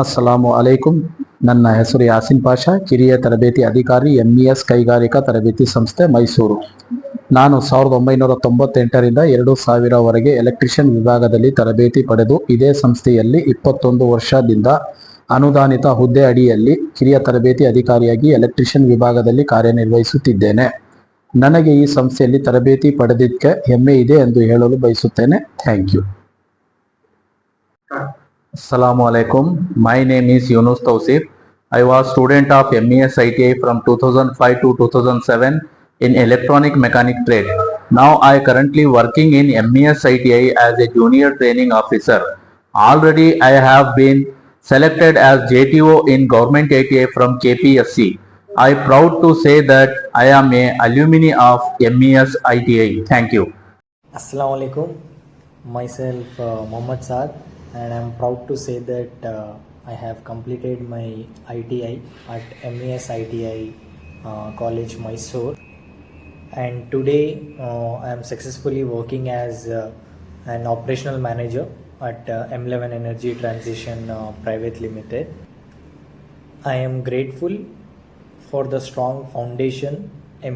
ಅಸ್ಸಲಾಮು ಅಲೈಕುಂ. ನನ್ನ ಹೆಸರು ಯಾಸಿನ್ ಪಾಷಾ, ಕಿರಿಯ ತರಬೇತಿ ಅಧಿಕಾರಿ, MES ಕೈಗಾರಿಕಾ ತರಬೇತಿ ಸಂಸ್ಥೆ, ಮೈಸೂರು. ನಾನು 1998ರಿಂದ 2000ವರೆಗೆ ಎಲೆಕ್ಟ್ರಿಷಿಯನ್ ವಿಭಾಗದಲ್ಲಿ ತರಬೇತಿ ಪಡೆದು ಇದೇ ಸಂಸ್ಥೆಯಲ್ಲಿ 21 ವರ್ಷದಿಂದ ಅನುದಾನಿತ ಹುದ್ದೆ ಅಡಿಯಲ್ಲಿ ಕಿರಿಯ ತರಬೇತಿ ಅಧಿಕಾರಿಯಾಗಿ ಎಲೆಕ್ಟ್ರಿಷಿಯನ್ ವಿಭಾಗದಲ್ಲಿ ಕಾರ್ಯನಿರ್ವಹಿಸುತ್ತಿದ್ದೇನೆ. ನನಗೆ ಈ ಸಂಸ್ಥೆಯಲ್ಲಿ ತರಬೇತಿ ಪಡೆದಿದ್ದಕ್ಕೆ ಹೆಮ್ಮೆ ಇದೆ ಎಂದು ಹೇಳಲು ಬಯಸುತ್ತೇನೆ. Thank you. Assalamu alaikum. My name is Yunus Tausif. I was student of MES ITI from 2005 to 2007 in electronic mechanic trade. Now I currently working in MES ITI as a junior training officer. Already I have been selected as JTO in government ITI from KPSC. I proud to say that I am a alumni of MES ITI. Thank you. Assalamu alaikum. Myself Mohammad Saad, and I am proud to say that I have completed my ITI at MES ITI College, Mysore, and today I am successfully working as an operational manager at M11 Energy Transition Private Limited. I am grateful for the strong foundation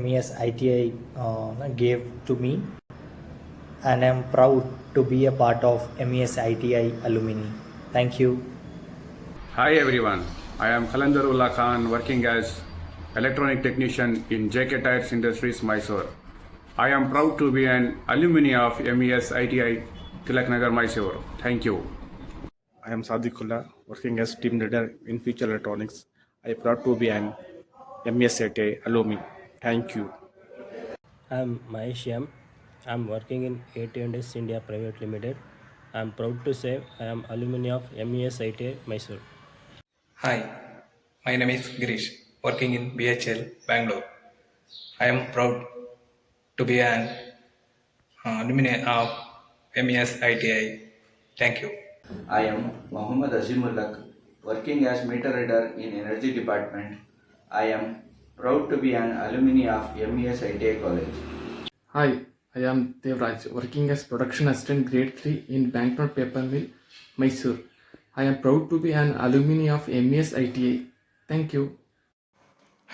MES ITI gave to me, and I am proud to be a part of MES ITI alumni. Thank you. Hi everyone, I am Khalandarullah Khan, working as electronic technician in JK Tires Industries, Mysore. I am proud to be an alumni of MES ITI Tilaknagar, Mysore. Thank you. I am Sadiqullah, working as team leader in Future Electronics. I am proud to be an MES ITI alumni. Thank you. I am Mahesh Yam. I am working in AT&S India Private Limited. I am proud to say I am alumni of MES ITI Mysore. Hi, my name is Girish, working in BHL, Bangalore. I am proud to be an alumni of MES ITI. Thank you. I am Muhammad Azimullah, working as meter reader in Energy Department. I am proud to be an alumni of MES ITI College. Hi, I am Devraj, working as production assistant grade 3 in Banknote Paper Mill, Mysore. I am proud to be an alumni of MES ITI. Thank you.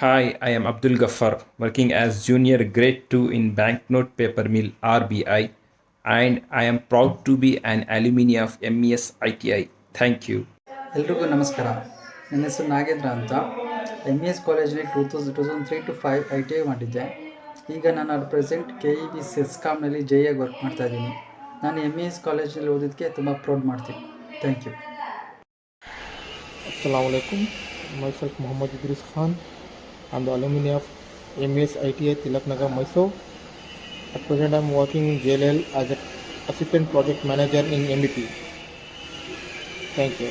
Hi, I am Abdul Ghaffar, working as junior grade 2 in Banknote Paper Mill, RBI, and I am proud to be an alumni of MES ITI. Thank you. ಎಲ್ರಿಗೂ ನಮಸ್ಕಾರ. ನನ್ನ ಹೆಸರು ನಾಗೇಂದ್ರ ಅಂತ. MES ಕಾಲೇಜಲ್ಲಿ 2003 to 5 ITI ಮಾಡಿದ್ದೆ. ಈಗ ನಾನು present KEB ಸೆಸ್ಕಾಮ್ನಲ್ಲಿ ಜೆಯಾಗಿ ವರ್ಕ್ ಮಾಡ್ತಾ ಇದ್ದೀನಿ. ನಾನು MES ಕಾಲೇಜಲ್ಲಿ ಓದಿದ್ದಕ್ಕೆ ತುಂಬ ಪ್ರೌಡ್ ಮಾಡ್ತೀನಿ. ಥ್ಯಾಂಕ್ you. Assalamu alaikum. Myself Muhammad Idris Khan. I am the alumni of MES ITI Tilaknagar, Mysore. At present I am working in JLL as an assistant project manager in MEP. Thank you.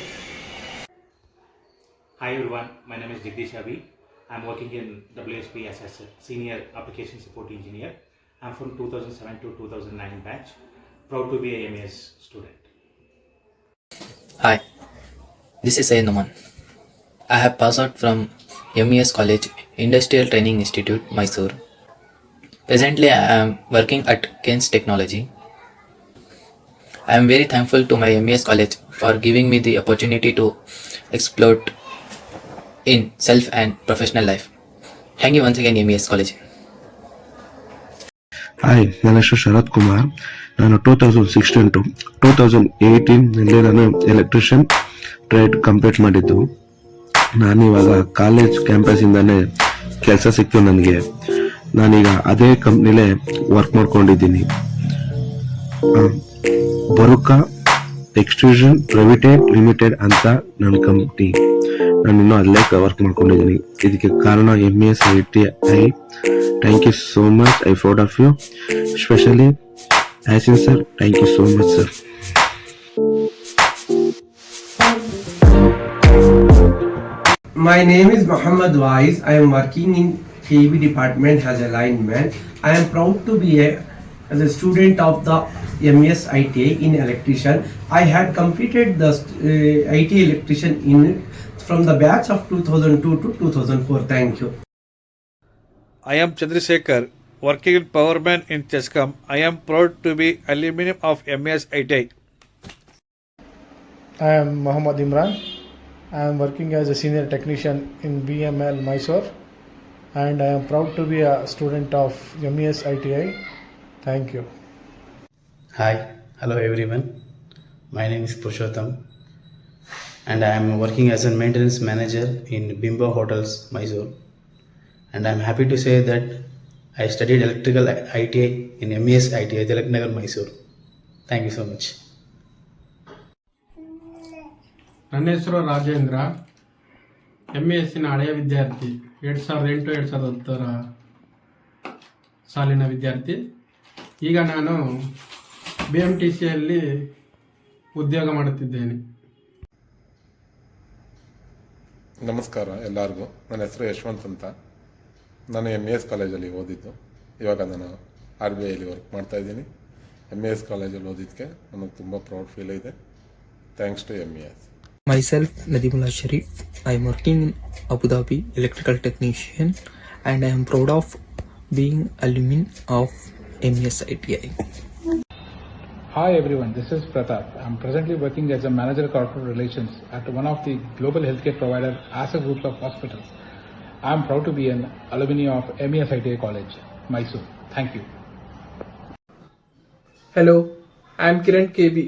Hi everyone, my name is Jagdish Abi. I am working in WSP as a senior application support engineer. I am from 2007 to 2009 batch. Proud to be a MES student. Hi, this is Aynuman. I have passed out from MES College, Industrial Training Institute, Mysore. Presently, I am working at Kens Technology. I am very thankful to my MES College for giving me the opportunity to explore in self and professional life. Thank you once again, MES College. Hi, ನನ್ನ ಹೆಸರು ಶರತ್ ಕುಮಾರ್. ನಾನು 2016 to 2018 ನಲ್ಲಿ ನಾನು electrician trade complete ಮಾಡಿದ್ದು. ನಾನಿವಾಗ college ಕ್ಯಾಂಪಸ್ಸಿಂದನೇ ಕೆಲಸ ಸಿಕ್ತು ನನಗೆ. ನಾನೀಗ ಅದೇ ಕಂಪ್ನಿಲೇ ವರ್ಕ್ ಮಾಡ್ಕೊಂಡಿದ್ದೀನಿ. ಬರುಕಾ ಎಕ್ಸ್ಟ್ರೂಷನ್ ಪ್ರೈವೇಟ್ ಲಿಮಿಟೆಡ್ ಅಂತ ನನ್ನ ಕಂಪ್ನಿ. ನಾನು ಇನ್ನೂ ಅಲ್ಲೇ ವರ್ಕ್ ಮಾಡ್ಕೊಂಡಿದ್ದೀನಿ. ಇದಕ್ಕೆ ಕಾರಣ MES ITI. Thank you so much. I proud of you, especially Yasin sir. Thank you so much, sir. My name is Muhammad Wais. I am working in KEB department as a lineman. I am proud to be as a student of the MES ITI in electrician. I had completed the IT electrician from the batch of 2002 to 2004. Thank you. I am Chandrasekhar, working in Powerman in Chescom. I am proud to be alumni of MES ITI. I am Muhammad Imran. I am working as a senior technician in BML Mysore, and I am proud to be a student of MES ITI. Thank you. Hi, hello everyone. My name is Purushottam and I am working as a maintenance manager in Bimbo Hotels, Mysore. And I am happy to say that I studied electrical ITI in MES ITI, Tilaknagar, Mysore. Thank you so much. ನನ್ನ ಹೆಸರು ರಾಜೇಂದ್ರ, MESನ ಹಳೆಯ ವಿದ್ಯಾರ್ಥಿ, 2008-2010 ಸಾಲಿನ ವಿದ್ಯಾರ್ಥಿ. ಈಗ ನಾನು BMTCಯಲ್ಲಿ ಉದ್ಯೋಗ ಮಾಡುತ್ತಿದ್ದೇನೆ. ನಮಸ್ಕಾರ ಎಲ್ಲರಿಗೂ. ನನ್ನ ಹೆಸರು ಯಶವಂತ್ ಅಂತ. ನಾನು MES ಕಾಲೇಜಲ್ಲಿ ಓದಿದ್ದು. ಇವಾಗ ನಾನು RBIಯಲ್ಲಿ ವರ್ಕ್ ಮಾಡ್ತಾ ಇದ್ದೀನಿ. MES ಕಾಲೇಜಲ್ಲಿ ಓದಿದ್ದಕ್ಕೆ ನನಗೆ ತುಂಬ ಪ್ರೌಡ್ ಫೀಲ್ ಇದೆ. Thanks to MES. Myself Nadimullah Sharif. I am working in Abu Dhabi electrical technician and I am proud of being alumni of MES ITI. Hi everyone, this is Pratap. I am presently working as a manager of corporate relations at one of the global healthcare provider Asa Group of hospitals. I am proud to be an alumni of MES ITI College, Mysore. Thank you. Hello, I am Kiran KB,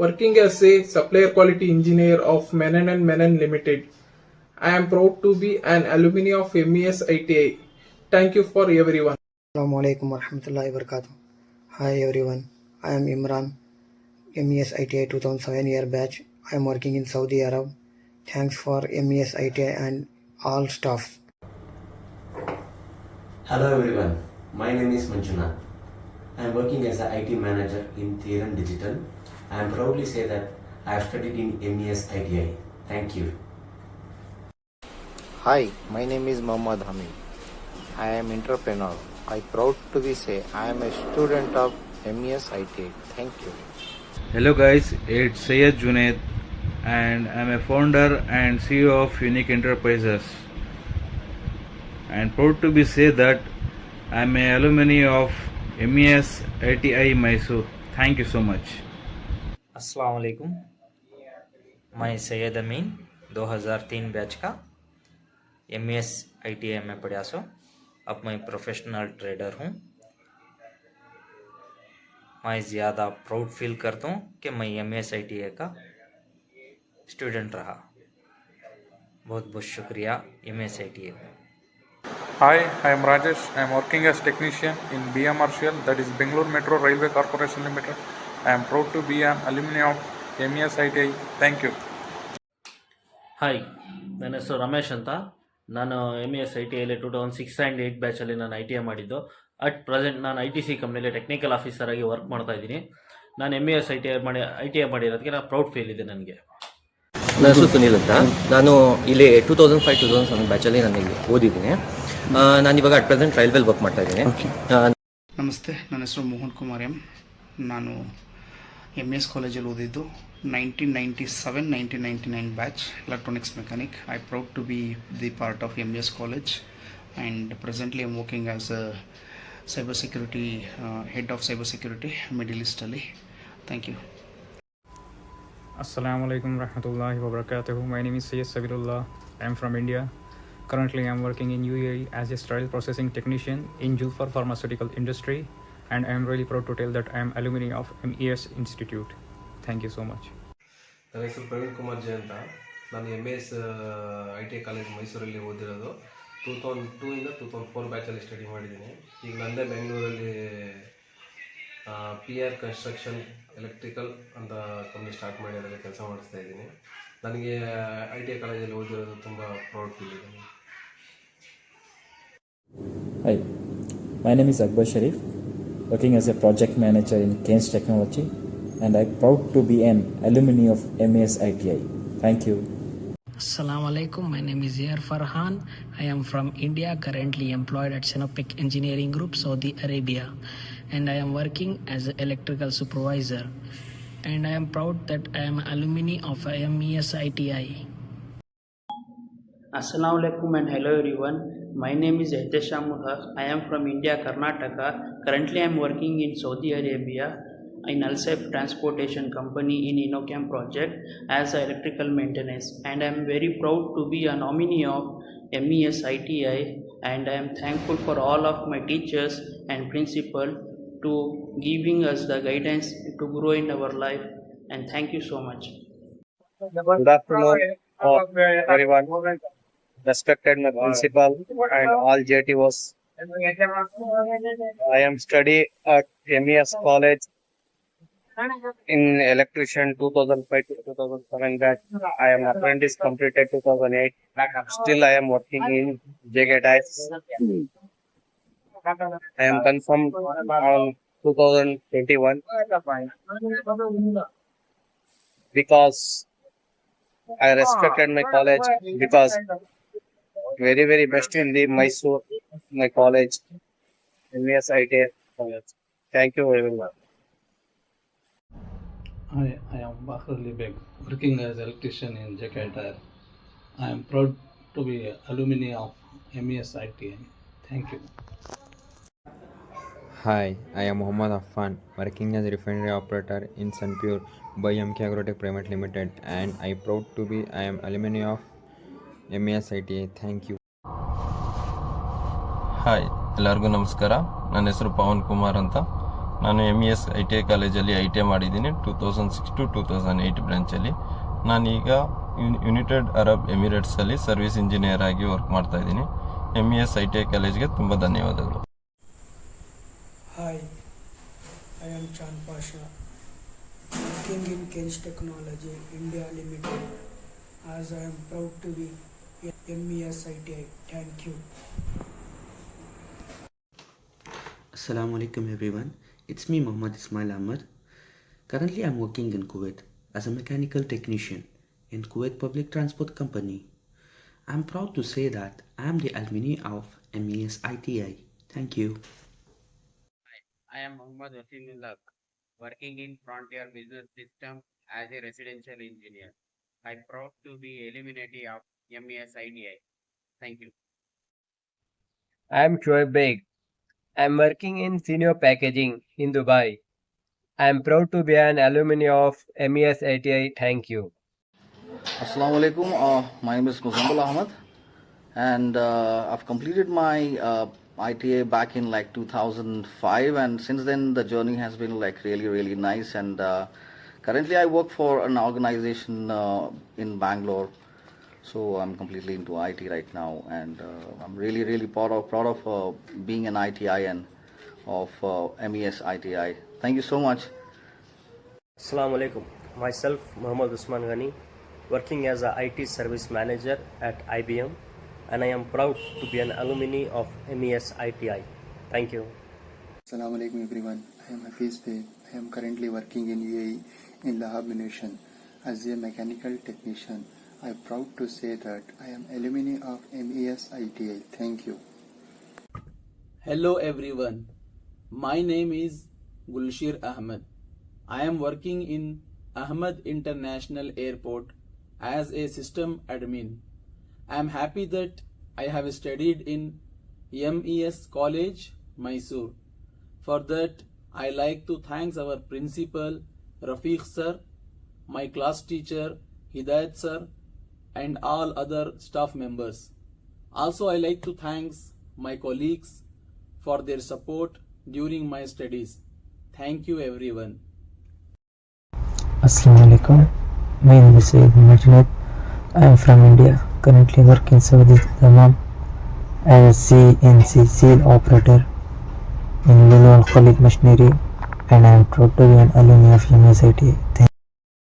working as a supplier quality engineer of Menon and Menon Limited. I am proud to be an alumni of MES ITI. Thank you for everyone. Assalamu alaikum warahmatullahi wabarakatuh. Hi everyone, I am Imran, MES ITI 2007 year batch. I am working in Saudi Arab. Thanks for MES ITI and all staff. Hello everyone, my name is Manjunath. I am working as an IT manager in Theran Digital. I am proudly say that I have studied in MES ITI. Thank you. Hi, my name is Mohammad Hamid. I am entrepreneur. I proud to be say I am a student of MES ITI. Thank you. Hello guys, it's Sayed Junaid and I'm a founder and CEO of Unique Enterprises. And proud to be say that I'm an alumni of MES ITI Mysore. Thank you so much. अस्सलाम वालेकुम, मैं सैयद अमीन 2003 batch का MES ITI में पढ़ा सो. अब मैं professional trader हूँ. मैं ज़्यादा प्राउड फील करता हूँ कि मैं MES ITI का स्टूडेंट रहा. बहुत बहुत शुक्रिया MES ITI को. Hi, I am Rajesh. I am working as technician in BMRCL, that is Bangalore Metro Railway Corporation Limited. I am proud to be an alumni of MES ITI. Thank you. Hi, ನನ್ನ ಹೆಸರು ರಮೇಶ್ ಅಂತ. ನಾನು MES ITIಯಲ್ಲಿ 2006 and 8 ಬ್ಯಾಚಲ್ಲಿ ನಾನು ITI ಮಾಡಿದ್ದು. At present ನಾನು ITC ಕಂಪ್ನಿಯಲ್ಲಿ technical officer ಆಗಿ work ಮಾಡ್ತಾ ಇದ್ದೀನಿ. ನಾನು MES ITI ಮಾಡಿರೋದಕ್ಕೆ ನಾನು ಪ್ರೌಡ್ ಫೀಲ್ ಇದೆ ನನಗೆ. ನನ್ನ ಹೆಸರು ಸುನೀಲ್ ಅಂತ. ನಾನು ಇಲ್ಲಿ 2005-2007 ಬ್ಯಾಚಲ್ಲಿ ನಾನು ಇಲ್ಲಿ ಓದಿದ್ದೀನಿ. ನಾನಿವಾಗ ಅಟ್ ಪ್ರೆಸೆಂಟ್ ರೈಲ್ವೆಲ್ ವರ್ಕ್ ಮಾಡ್ತಾ ಇದ್ದೀನಿ. ನಮಸ್ತೆ, ನನ್ನ ಹೆಸರು ಮೋಹನ್ ಕುಮಾರ್ ಎಂ. ನಾನು MES ಕಾಲೇಜಲ್ಲಿ ಓದಿದ್ದು 1997-1999 batch electronics mechanic. I proud to be the part of MES college and presently I am working as a cyber security head of cyber security middle ಈಸ್ಟಲ್ಲಿ. Thank you. Assalamu alaikum warahmatullahi wabarakatuh. My name is Syed Sabirullah. I am from India. Currently I am working in UAE as a sterile processing technician in Julfar pharmaceutical industry, and I am really proud to tell that I am alumni of MES Institute. Thank you so much. ನನ್ನ ಹೆಸರು Praveen Kumar J ಅಂತ. ನಾನು MES ITI college ಮೈಸೂರಲ್ಲಿ ಓದಿರೋದು. 2002-2004 ಬ್ಯಾಚಲ್ಲಿ study ಮಾಡಿದ್ದೀನಿ. ಈಗ ನಂದೇ ಬೆಂಗಳೂರಲ್ಲಿ PR ಕನ್ಸ್ಟ್ರಕ್ಷನ್ ಎಲೆಕ್ಟ್ರಿಕಲ್ ಅಂತ ಕಂಪ್ನಿ ಸ್ಟಾರ್ಟ್ ಮಾಡಿ ಅದರಲ್ಲಿ ಕೆಲಸ ಮಾಡಿಸ್ತಾ ಇದ್ದೀನಿ. ನನಗೆ ITI ಕಾಲೇಜಲ್ಲಿ ಓದಿರೋದು ತುಂಬ ಪ್ರೌಡ್ ಫೀಲ್ ಇದೆ. Hi, my name is Akbar Sharif, working as a project manager in Keynes Technology, and I'm proud to be an alumni of MES ITI. Thank you. Assalamu alaikum. My name is Zair Farhan. I am from India, currently employed at Sinopec Engineering Group, Saudi Arabia, and I am working as an electrical supervisor. And I am proud that I am alumni of MES ITI. Assalamu alaikum and hello everyone. My name is Ehtesham Haq. I am from India, Karnataka. Currently I am working in Saudi Arabia. in Alsep Transportation Company in Inocam project as an electrical maintenance, and I am very proud to be a nominee of MES ITI, and I am thankful for all of my teachers and principal to giving us the guidance to grow in our life, and thank you so much. Good afternoon, everyone. Respected my principal and all JTOs. I am study at MES College in electrician 2005 to 2007 batch. I am apprentice completed 2008. Still I am working in JGTIs. I am confirmed on 2021 because I respected my college because very best in the Mysore, my college, MES ITI college. Thank you very much. Hi, I am Bakr Ali Beg, working as electrician in JK Tire. I am proud to be alumni of MES ITI. Thank you. Hi, I am Muhammad Affan, working as a refinery operator in Sunpure by MK Agrotech Private Limited, and I am alumni of MES ITI. Thank you. Hi ಎಲ್ಲರಿಗೂ ನಮಸ್ಕಾರ. ನನ್ನ ಹೆಸರು ಪವನ್ ಕುಮಾರ್ ಅಂತ. ನಾನು MES ITI ಕಾಲೇಜಲ್ಲಿ ITI ಮಾಡಿದ್ದೀನಿ 2006 to 2008 ಬ್ರಾಂಚಲ್ಲಿ. ನಾನೀಗ United Arab ಎಮಿರೇಟ್ಸಲ್ಲಿ service engineer ಆಗಿ ವರ್ಕ್ ಮಾಡ್ತಾ ಇದ್ದೀನಿ. MES ITI ಕಾಲೇಜ್ಗೆ ತುಂಬ ಧನ್ಯವಾದಗಳು. Hi, I am Chan Pasha, working in Kench Technology India Limited, as I am proud to be MES ITI. Thank you. Assalamu alaikum everyone. It's me Muhammad Ismail Ahmad. Currently I am working in Kuwait as a mechanical technician in Kuwait Public Transport Company. I am proud to say that I am the alumni of MES ITI. Thank you. I am Muhammad Wasimullah, working in Frontier Business System as a residential engineer. I am proud to be alumni of MES ITI. Thank you. I am Shoaib Beg. I am working in senior packaging in Dubai. I am proud to be an alumni of MES ITI. Thank you. Assalamu alaikum. My name is Muzambul Ahmad, and I've completed my ITA back in like 2005, and since then the journey has been like really nice. And currently I work for an organization in Bangalore, so I'm completely into IT right now, and I'm really proud of being an ITI and of MES ITI. Thank you so much. Assalamu alaikum. Myself Muhammad Usman Ghani, working as a IT service manager at IBM, and I am proud to be an alumni of MES ITI. Thank you. Assalamu alaikum everyone. I am Hafiz Beg. I am currently working in UAE in Lahab Munition as a mechanical technician. I am proud to say that I am alumni of MES ITI. Thank you. Hello everyone. My name is Gulshir Ahmed. I am working in Ahmed International Airport as a system admin. I am happy that I have studied in MES College, Mysore. For that, I like to thank our principal, Rafiq sir, my class teacher, Hidayat sir, and all other staff members. Also, I like to thank my colleagues for their support during my studies. Thank you everyone. Assalamu alaikum. My name is Sayyid Majid. I am from India. Currently work in Saudi Dammam as a CNC seal operator in Lulu and Khalid Machinery, and I am proud to be an alumni of MES ITI.